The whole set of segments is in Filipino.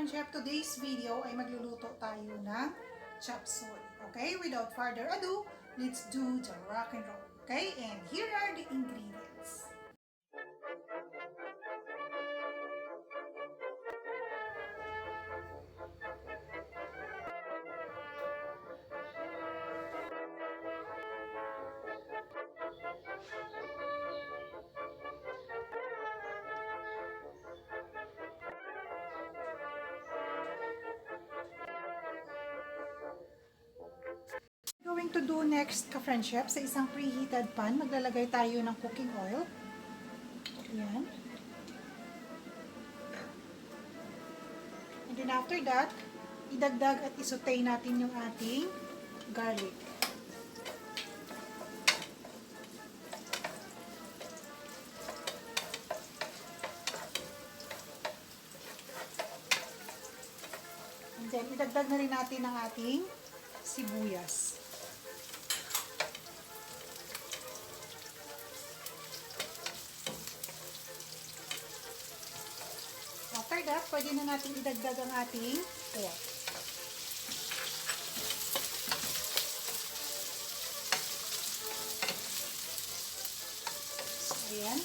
ka-friend chef, today's video ay magluluto tayo ng chop suey. Okay, without further ado, let's do the rock and roll. Okay, and here are the ingredients. Going to do next ka-friend chef, sa isang preheated pan, maglalagay tayo ng cooking oil. Ayan. And then after that, idagdag at isutay natin yung ating garlic. And then idagdag na rin natin ang ating sibuyas. After that, pwede na natin idagdag ang ating pork. So, ayan.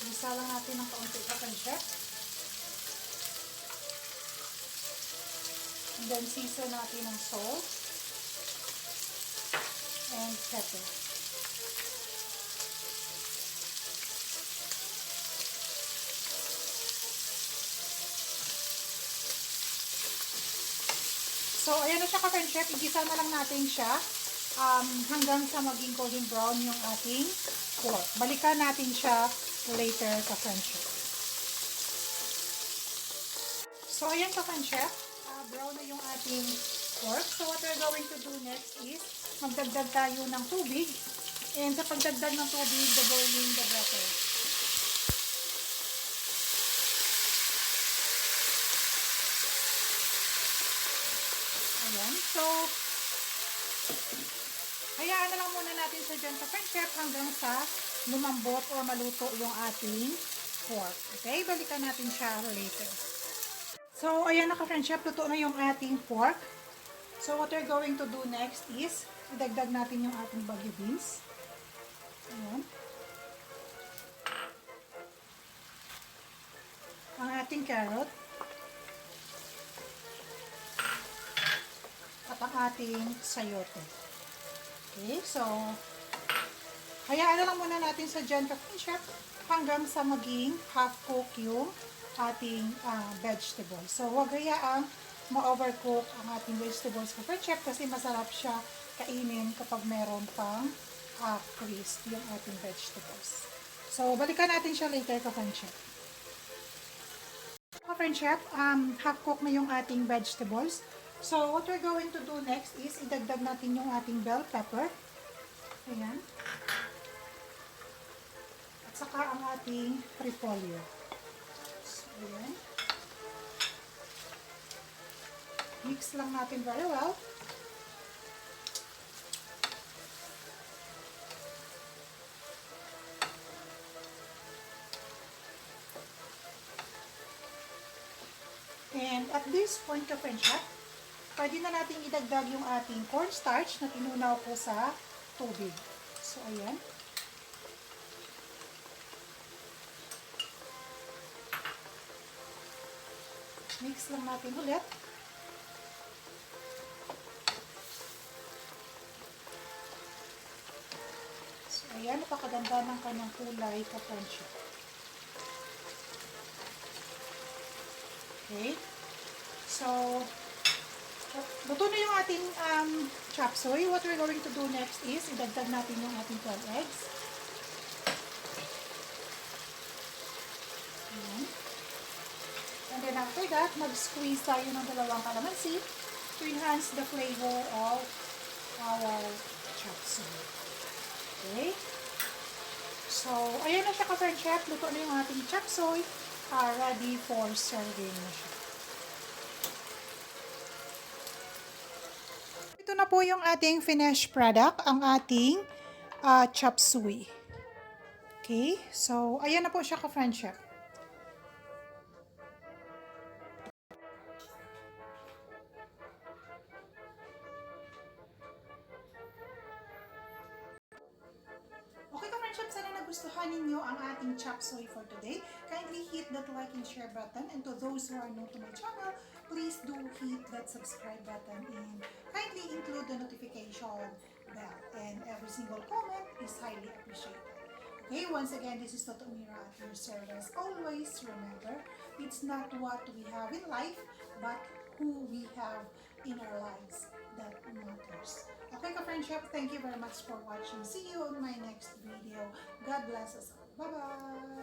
Isa lang natin ng kaunti ka-friend chef. And then, season natin ng salt and pepper. So, ayan na siya ka-friend chef. Igisa na lang natin siya hanggang sa maging golden brown yung ating pork. Balikan natin siya later ka-friend chef. So, ayan ka-friend chef. Brown na yung ating pork. So, what we're going to do next is magdagdag tayo ng tubig. And sa pagdagdag ng tubig, the boiling the butter. Ayan. So, hayaan na lang muna natin sa dyan sa friend chef hanggang sa lumambot or maluto yung ating pork. Okay? Balikan natin siya later. So, ayan na ka-friend chef, luto na yung ating pork. So, what we're going to do next is, idagdag natin yung ating baguio beans. Ayan. Ang ating carrot. At ang ating sayote. Okay, so, hayaan na lang muna natin sa dyan ka-friend chef hanggang sa maging half-cook yung ating vegetables. So, huwag hayaang ma-overcook ang ating vegetables ka-friend chef kasi masarap siya kainin kapag meron pang crisp yung ating vegetables. So, balikan natin siya later ka-friend chef. Ka-friend chef, half-cook na yung ating vegetables. So, what we're going to do next is idagdag natin yung ating bell pepper. Ayan. At saka ang ating repolyo. Ayan. Mix lang natin very well. And at this point ka-friend chef, pwede na natin idagdag yung ating cornstarch na tinunaw ko sa tubig. So, ayan. Mix lang natin ulit. So, ayan. Napakaganda ng kanyang kulay ka-friend chef. Okay. So, luto na yung ating chop suey. What we're going to do next is idagdag natin yung ating 12 eggs. Ayan. And then after that, mag-squeeze tayo ng dalawang calamansi to enhance the flavor of our chop suey. Okay? So, ayan na siya ka-friend chef. Luto na yung ating chop suey. Ready for serving na siya. Ito na po yung ating finished product, ang ating chop suey. Okay? So, ayan na po siya ka-friend chef. ating chop suey for today. Kindly hit that like and share button, and to those who are new to my channel, please do hit that subscribe button and kindly include the notification bell, and every single comment is highly appreciated. Okay, once again, this is Toto Mira at your service. Always remember, it's not what we have in life, but who we have in our lives that matters. Okay, ka-friendship, thank you very much for watching. See you on my next video. God bless us all. Bye-bye!